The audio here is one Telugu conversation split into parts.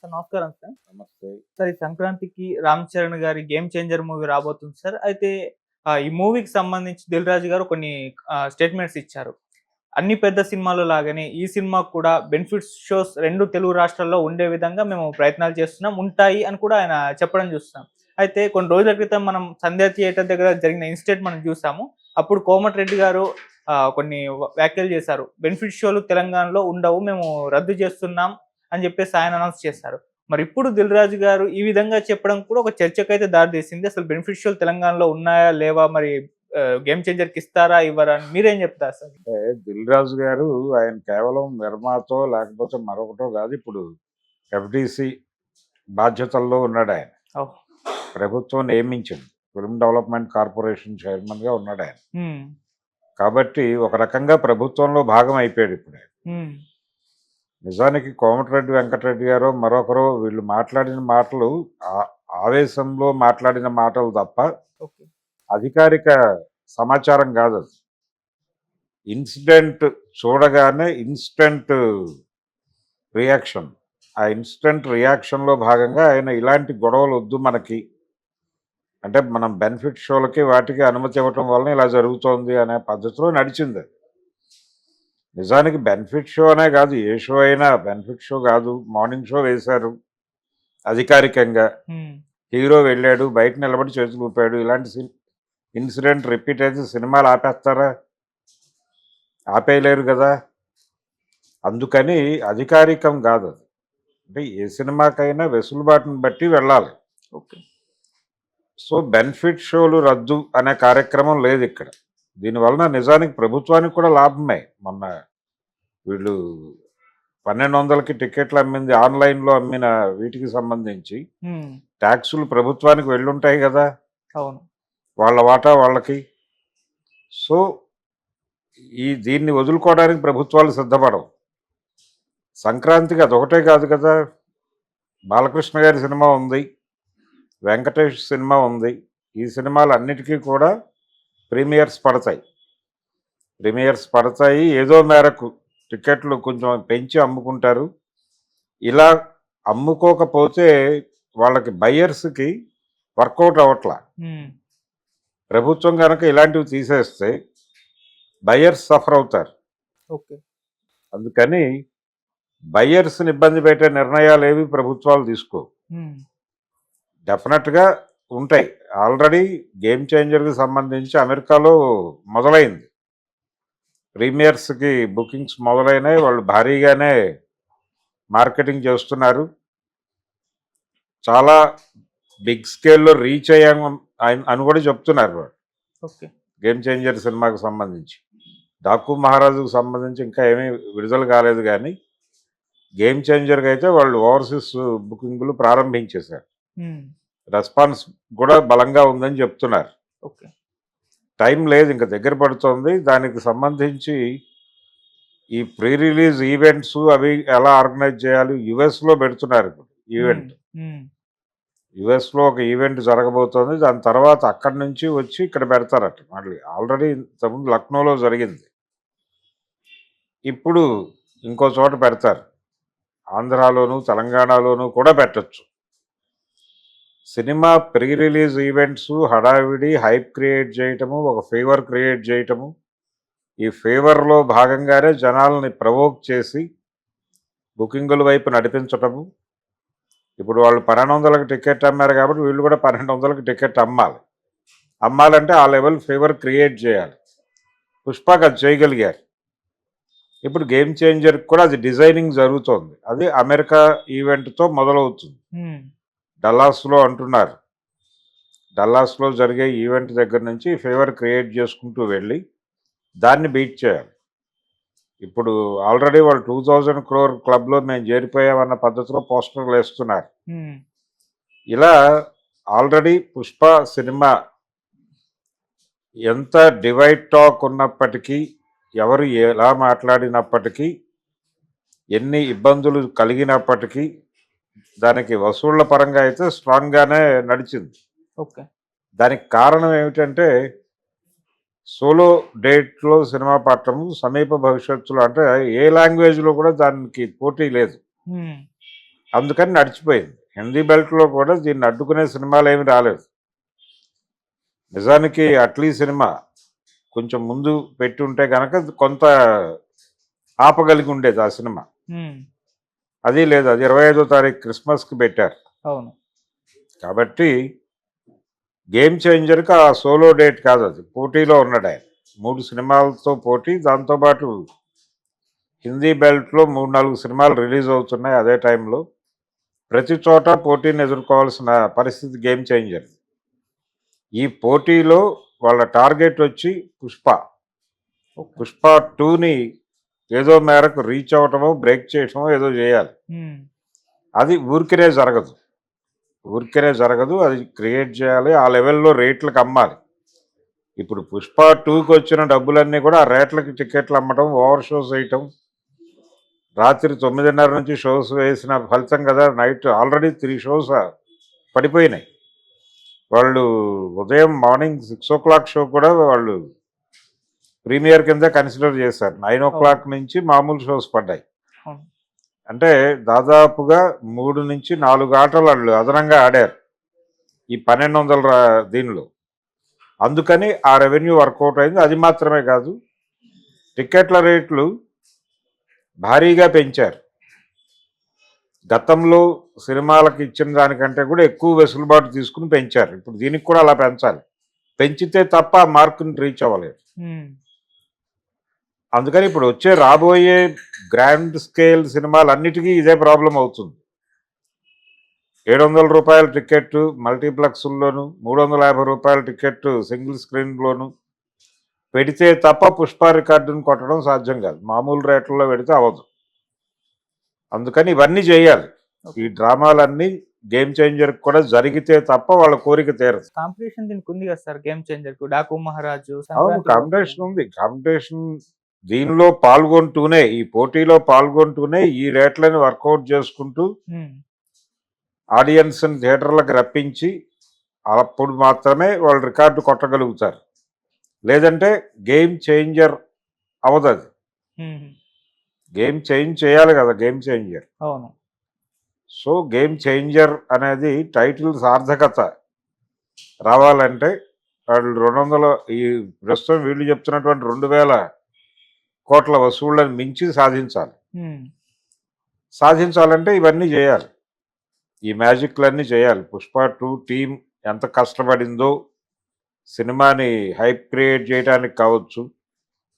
సార్ నమస్కారం సార్. నమస్తే. సార్ ఈ సంక్రాంతికి 'రామ్ చరణ్' గారి 'గేమ్ చేంజర్' మూవీ రాబోతుంది సార్. అయితే ఈ మూవీకి సంబంధించి 'దిల్ రాజు' గారు కొన్ని స్టేట్మెంట్స్ ఇచ్చారు. అన్ని పెద్ద సినిమాల లాగానే ఈ సినిమాకు కూడా బెనిఫిట్స్ షోస్ 2 తెలుగు రాష్ట్రాల్లో ఉండే విధంగా మేము ప్రయత్నాలు చేస్తున్నాం, ఉంటాయి అని కూడా ఆయన చెప్పడం చూస్తున్నాం. అయితే కొన్ని రోజుల క్రితం మనం సంధ్య థియేటర్ దగ్గర జరిగిన ఇన్సిడెంట్ మనం చూసాము. అప్పుడు కోమటిరెడ్డి గారు కొన్ని వ్యాఖ్యలు చేశారు. బెనిఫిట్ షోలు తెలంగాణలో ఉండవు, మేము రద్దు చేస్తున్నాం అని చెప్పేసి ఆయన అనౌన్స్ చేశారు. మరి ఇప్పుడు 'దిల్ రాజు' గారు ఈ విధంగా చెప్పడం కూడా ఒక చర్చకైతే దారితీసింది. అసలు బెనిఫిట్ షోలు తెలంగాణలో ఉన్నాయా? లేవా? మరి 'గేమ్ చేంజర్'కి ఇస్తారా? ఇవ్వరా? అని మీరేం చెప్తారు సార్? అంటే 'దిల్ రాజు' గారు ఆయన కేవలం నిర్మాతో లేకపోతే మరొకటో కాదు. ఇప్పుడు ఎఫ్‌డీసీ బాధ్యతల్లో ఉన్నాడాయన. ఓహ్! ప్రభుత్వం నియమించింది. ఫిల్మ్ డెవలప్‌మెంట్ కార్పొరేషన్ చైర్మన్‌గా ఉన్నాడాయన. హ్మ్. కాబట్టి ఒక రకంగా ప్రభుత్వంలో భాగం అయిపోయాడు ఇప్పుడాయన. హ్మ్. నిజానికి కోమటిరెడ్డి వెంకటరెడ్డి గారో మరొకరో వీళ్ళు మాట్లాడిన మాటలు ఆవేశంలో మాట్లాడిన మాటలు తప్ప ఓకే. అధికారిక సమాచారం కాదది. ఇన్సిడెంట్ చూడగానే ఇన్‌స్టంట్ రియాక్షన్. ఆ ఇన్‌స్టంట్ రియాక్షన్‌లో భాగంగా ఆయన ఇలాంటి గొడవలొద్దు మనకి. అంటే మనం బెనిఫిట్ షోలకి వాటికి అనుమతి ఇవ్వటం వలన ఇలా జరుగుతోంది అనే పద్ధతిలో నడిచిందది. నిజానికి బెనిఫిట్ షో అనే కాదు, ఏ షో అయినా బెనిఫిట్ షో కాదు. మార్నింగ్ షో వేశారు అధికారికంగా. హ్మ్. హీరో వెళ్ళాడు, బయట నిలబడి చేతులు ఊపాడు. ఇలాంటి ఇన్సిడెంట్ రిపీట్ అయితే సినిమాలు ఆపేస్తారా? ఆపేయలేరు కదా! అందుకని అధికారికం కాదది. అంటే ఏ సినిమాకైనా వెసులుబాటుని బట్టి వెళ్ళాలి. ఓకే. సో, బెనిఫిట్ షోలు రద్దు అనే కార్యక్రమం లేదిక్కడ. దీనివలన నిజానికి ప్రభుత్వానికి కూడా లాభమే. మొన్న వీళ్ళు 1200కి టికెట్లు అమ్మింది, ఆన్‌లైన్‌లో అమ్మిన వీటికి సంబంధించి హ్మ్. ట్యాక్సులు ప్రభుత్వానికి వెళ్ళుంటాయి కదా! అవును. వాళ్ళ వాటా వాళ్ళకి. సో, దీన్ని వదులుకోవడానికి ప్రభుత్వాలు సిద్ధపడవు. సంక్రాంతికి అదొకటే కాదు కదా! బాలకృష్ణ గారి సినిమా ఉంది, వెంకటేష్ సినిమా ఉంది. ఈ సినిమాలన్నిటికీ కూడా ప్రీమియర్స్ పడతాయి. ఏదో మేరకు టికెట్లు కొంచెం పెంచి అమ్ముకుంటారు. ఇలా అమ్ముకోకపోతే వాళ్ళకి బయ్యర్స్‌కి వర్కౌట్ అవ్వట్లా. హ్మ్. ప్రభుత్వం గనక ఇలాంటివి తీసేస్తే బయ్యర్స్ సఫర్ అవుతారు. ఓకే. అందుకని బయ్యర్స్‌ని ఇబ్బంది పెట్టే నిర్ణయాలేవి ప్రభుత్వాలు తీసుకోవు. హ్మ్. డెఫినెట్‌గా ఉంటాయి. ఆల్రెడీ 'గేమ్ చేంజర్'కి సంబంధించి అమెరికాలో మొదలైంది. ప్రీమియర్స్‌కి బుకింగ్స్ మొదలైనాయి. వాళ్ళు భారీగానే మార్కెటింగ్ చేస్తున్నారు. చాలా బిగ్ స్కేల్‌లో రీచ్ అయ్యాము అని కూడా చెప్తున్నారు వాళ్ళు. ఓకే. 'గేమ్ చేంజర్' సినిమాకు సంబంధించి. 'డాకు మహారాజు'కు సంబంధించి ఇంకా ఏమీ విడుదల కాలేదు కానీ 'గేమ్ చేంజర్'కి అయితే వాళ్ళు ఓవర్సీస్ బుకింగులు ప్రారంభించేశారు. హ్మ్. రెస్పాన్స్ కూడా బలంగా ఉందని చెప్తున్నారు. ఓకే. టైం లేదు, ఇంక దగ్గర పడుతోంది. దానికి సంబంధించి ఈ ప్రీ రిలీజ్ ఈవెంట్స్ అవి ఎలా ఆర్గనైజ్ చేయాలి, యుఎస్లో పెడుతున్నారు ఇప్పుడు హ్మ్. ఈవెంట్. హ్మ్. యుఎస్లో ఒక ఈవెంట్ జరగబోతోంది. దాని తర్వాత అక్కడి నుంచి వచ్చి ఇక్కడ పెడతారట మళ్ళీ. ఆల్రెడీ ఇంతకుముందు లక్నోలో జరిగింది. ఇప్పుడు ఇంకో చోట పెడతారు. ఆంధ్రాలోను తెలంగాణలోను కూడా పెట్టచ్చు. సినిమా ప్రీ రిలీజ్ ఈవెంట్స్ హడావిడి, హైప్ క్రియేట్ చేయటము, ఒక ఫీవర్ క్రియేట్ చేయటము, ఈ ఫీవర్లో భాగంగానే జనాల్ని ప్రవోక్ చేసి బుకింగుల వైపు నడిపించటము. ఇప్పుడు వాళ్ళు 1200కి టికెట్ అమ్మారు కాబట్టి వీళ్ళు కూడా 1200కి టికెట్ అమ్మాలంటే ఆ లెవెల్ ఫీవర్ క్రియేట్ చేయాలి. పుష్పకి అది చేయగలిగారు. ఇప్పుడు 'గేమ్ చేంజర్'కి కూడా అది డిజైనింగ్ జరుగుతోంది. అది అమెరికా ఈవెంట్తో మొదలవుతుంది. హ్మ్. డల్లాస్లో అంటున్నారు. డల్లాస్లో జరిగే ఈవెంట్ దగ్గర నుంచి ఫీవర్ క్రియేట్ చేసుకుంటూ వెళ్ళి దాన్ని బీట్ చేయాలి. ఇప్పుడు ఆల్రెడీ వాళ్ళు 2000 crore క్లబ్లో మేము చేరిపోయామన్న పద్ధతిలో పోస్టర్లు వేస్తున్నారు. హ్మ్. ఇలా ఆల్రెడీ పుష్ప సినిమా ఎంత డివైడ్ టాక్ ఉన్నప్పటికీ, ఎవరు ఎలా మాట్లాడినప్పటికీ, ఎన్ని ఇబ్బందులు కలిగినప్పటికీ దానికి వసూళ్ల పరంగా అయితే స్ట్రాంగ్గానే నడిచింది. ఓకే. దానికి కారణం ఏమిటంటే సోలో డేట్లో సినిమా పట్టడం సమీప భవిష్యత్తులో, అంటే ఏ లాంగ్వేజ్లో కూడా దానికి పోటీ లేదు. హ్మ్. అందుకని నడిచిపోయింది. హిందీ బెల్ట్లో కూడా దీన్ని అడ్డుకునే సినిమాలు ఏమి రాలేదు. నిజానికి అట్లీ సినిమా కొంచెం ముందు పెట్టి ఉంటే కనుక కొంత ఆపగలిగి ఉండేది ఆ సినిమా. హ్మ్. అది లేదు, అది 25వ తారీఖు క్రిస్మస్కి పెట్టారు. అవును. కాబట్టి గేమ్ చేంజర్కి ఆ సోలో డేట్ కాదు, అది పోటీలో ఉన్నాడు ఆయన. 3 సినిమాలతో పోటీ, దాంతోపాటు హిందీ బెల్ట్లో 3-4 సినిమాలు రిలీజ్ అవుతున్నాయి అదే టైంలో. ప్రతి చోట పోటీని ఎదుర్కోవాల్సిన పరిస్థితి గేమ్ చేంజర్. ఈ పోటీలో వాళ్ళ టార్గెట్ వచ్చి పుష్ప. ఓకే. పుష్ప 2ని ఏదో మేరకు రీచ్ అవటమో బ్రేక్ చేయటమో ఏదో చేయాలి. హ్మ్. అది ఊరికనే జరగదు, అది క్రియేట్ చేయాలి, ఆ లెవెల్లో రేట్లకు అమ్మాలి. ఇప్పుడు పుష్ప 2కి వచ్చిన డబ్బులన్నీ కూడా ఆ రేట్లకి టికెట్లు అమ్మటం, ఓవర్ షోస్ వేయటం, రాత్రి 9:30 నుంచి షోస్ వేసిన ఫలితం కదా. నైట్ ఆల్రెడీ 3 షోస్ పడిపోయినాయి. వాళ్ళు ఉదయం మార్నింగ్ 6 షో కూడా వాళ్ళు ప్రీమియర్ కింద కన్సిడర్ చేశారు. 9 నుంచి మామూలు షోస్ పడ్డాయి. అవును. అంటే దాదాపుగా 3 నుంచి 4 ఆటలు వాళ్ళు అదనంగా ఆడారు ఈ 1200 దీనిలో. అందుకని ఆ రెవెన్యూ వర్కౌట్ అయింది. అది మాత్రమే కాదు, టికెట్ల రేట్లు భారీగా పెంచారు. గతంలో సినిమాలకు ఇచ్చిన దానికంటే కూడా ఎక్కువ వెసులుబాటు తీసుకుని పెంచారు. ఇప్పుడు దీనికి కూడా అలా పెంచాలి. పెంచితే తప్ప ఆ మార్కుని రీచ్ అవ్వలేదు. హ్మ్. అందుకని ఇప్పుడు రాబోయే గ్రాండ్ స్కేల్ సినిమాలన్నిటికీ ఇదే ప్రాబ్లం అవుతుంది. 700 రూపాయల టికెట్ మల్టీప్లెక్స్లోను, 350 రూపాయల టికెట్ సింగిల్ స్క్రీన్లోను పెడితే తప్ప పుష్ప రికార్డును కొట్టడం సాధ్యం కాదు. మామూలు రేట్లలో పెడితే అవ్వదు. అందుకని ఇవన్నీ చేయాలి. ఈ డ్రామాలన్నీ గేమ్ చేంజర్కి కూడా జరిగితే తప్ప వాళ్ళ కోరిక తీరదు. కాంపిటీషన్ దీనికి ఉంది కదా సార్ గేమ్ చేంజర్ కు. డాకు మహారాజు, అవును, సంక్రాంతి కాంపిటీషన్ ఉంది. కాంపిటీషన్ దీనిలో పాల్గొంటూనే, ఈ పోటీలో పాల్గొంటూనే ఈ రేట్లని వర్కౌట్ చేసుకుంటూ హ్మ్. ఆడియన్స్ని థియేటర్లకు రప్పించి అప్పుడు మాత్రమే వాళ్ళు రికార్డు కొట్టగలుగుతారు. లేదంటే గేమ్ చేంజర్ అవదు. అది హ్మ్. గేమ్ చేంజ్ చేయాలి కదా గేమ్ చేంజర్. అవును. సో గేమ్ చేంజర్ అనేది టైటిల్ సార్థకత రావాలంటే వాళ్ళు 200 ఈ ప్రస్తుతం వీళ్ళు చెప్తున్నటువంటి 2000 కోట్ల వసూళ్లను మించి సాధించాలి. హ్మ్. సాధించాలంటే ఇవన్నీ చేయాలి, ఈ మ్యాజిక్లన్నీ చేయాలి. పుష్ప 2 టీం ఎంత కష్టపడిందో సినిమాని హైప్ క్రియేట్ చేయడానికి కావచ్చు.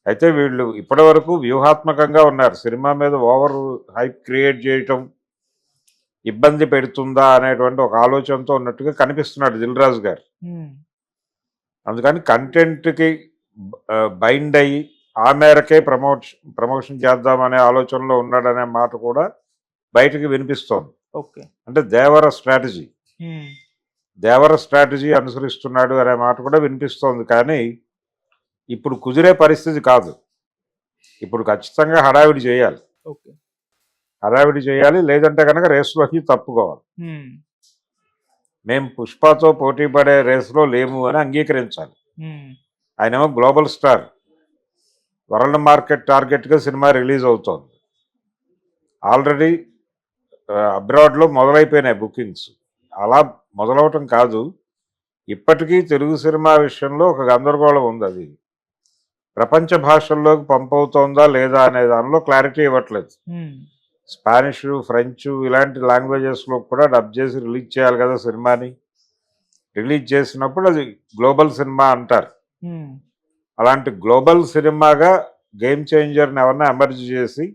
అయితే వీళ్ళు ఇప్పటి వరకు వ్యూహాత్మకంగా ఉన్నారు. సినిమా మీద ఓవర్ హైప్ క్రియేట్ చేయటం ఇబ్బంది పెడుతుందా అనేటువంటి ఒక ఆలోచనతో ఉన్నట్టుగా కనిపిస్తున్నాడు దిల్ రాజు గారు. హ్మ్. అందుకని కంటెంట్కి బైండ్ అయ్యి ఆ మేరకే ప్రమోషన్ చేద్దామనే ఆలోచనలో ఉన్నాడనే మాట కూడా బయటికి వినిపిస్తోంది. ఓకే. అంటే దేవర స్ట్రాటజీ హ్మ్. అనుసరిస్తున్నాడు అనే మాట కూడా వినిపిస్తోంది. కానీ ఇప్పుడు కుదిరే పరిస్థితి కాదు. ఇప్పుడు ఖచ్చితంగా హడావిడి చేయాలి. ఓకే. లేదంటే కనుక రేసులోకి తప్పుకోవాలి. హ్మ్. మేము పుష్పతో పోటీ పడే రేసులో లేము అని అంగీకరించాలి. హ్మ్. ఆయనేమో గ్లోబల్ స్టార్, వరల్డ్ మార్కెట్ టార్గెట్గా సినిమా రిలీజ్ అవుతోంది. ఆల్రెడీ అబ్రాడ్లో మొదలైపోయినాయి బుకింగ్స్. అలా మొదలవటం కాదు, ఇప్పటికీ తెలుగు సినిమా విషయంలో ఒక గందరగోళం ఉంది. అది ప్రపంచ భాషల్లోకి పంపవుతోందా లేదా అనే దానిలో క్లారిటీ ఇవ్వట్లేదు. హ్మ్. స్పానిష్, ఫ్రెంచ్ ఇలాంటి లాంగ్వేజెస్లో కూడా డబ్ చేసి రిలీజ్ చేయాలి కదా సినిమాని. రిలీజ్ చేసినప్పుడు అది గ్లోబల్ సినిమా అంటారు. హ్మ్. అలాంటి గ్లోబల్ సినిమాగా గేమ్ చేంజర్ని ఎవరన్నా ఎమర్జ్ చేసి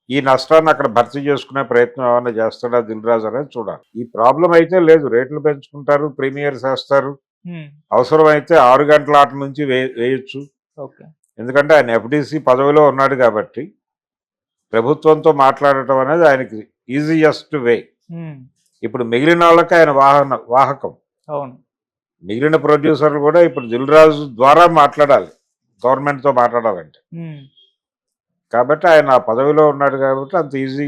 ఈ నష్టాన్ని అక్కడ భర్తీ చేసుకునే ప్రయత్నం ఏమైనా చేస్తాడా దిల్ రాజు అనేది చూడాలి. ఈ ప్రాబ్లం అయితే లేదు, రేట్లు పెంచుకుంటారు, ప్రీమియర్స్ వేస్తారు, హ్మ్. అవసరమైతే 6 గంటల ఆట నుంచి వేయొచ్చు. ఓకే. ఎందుకంటే ఆయన ఎఫ్డిసి పదవిలో ఉన్నాడు కాబట్టి ప్రభుత్వంతో మాట్లాడటం అనేది ఆయనకి ఈజియెస్ట్ వే. హ్మ్. ఇప్పుడు మిగిలిన వాళ్ళకి ఆయన వాహకం. అవును. మిగిలిన ప్రొడ్యూసర్లు కూడా ఇప్పుడు దిల్ రాజు ద్వారా మాట్లాడాలి, గవర్నమెంట్తో మాట్లాడాలంటే. హ్మ్. కాబట్టి ఆయన ఆ పదవిలో ఉన్నాడు కాబట్టి అంత ఈజీ,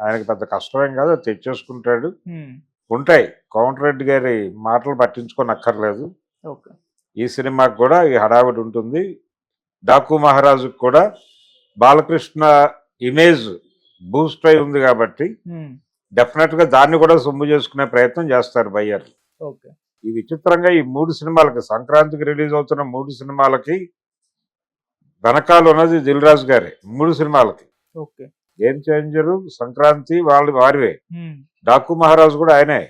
ఆయనకి పెద్ద కష్టమేం కాదు, అది తెచ్చేసుకుంటాడు. హ్మ్. ఉంటాయి, కోమటిరెడ్డి గారి మాటలు పట్టించుకోనక్కర్లేదు. ఓకే. ఈ సినిమాకి కూడా ఈ హడావిడి ఉంటుంది. డాకు మహారాజుకు కూడా బాలకృష్ణ ఇమేజ్ బూస్ట్ అయి ఉంది కాబట్టి హ్మ్. డెఫినెట్ గా దాన్ని కూడా సొమ్ము చేసుకునే ప్రయత్నం చేస్తారు బయ్యర్. ఓకే. ఈ విచిత్రంగా ఈ 3 సినిమాలకి, సంక్రాంతికి రిలీజ్ అవుతున్న 3 సినిమాలకి వెనకాల ఉన్నది దిల్ రాజు గారే. 3 సినిమాలకి ఓకే. గేమ్ చేంజరు, సంక్రాంతి వారివే. హ్మ్. డాకు మహారాజు కూడా ఆయనే.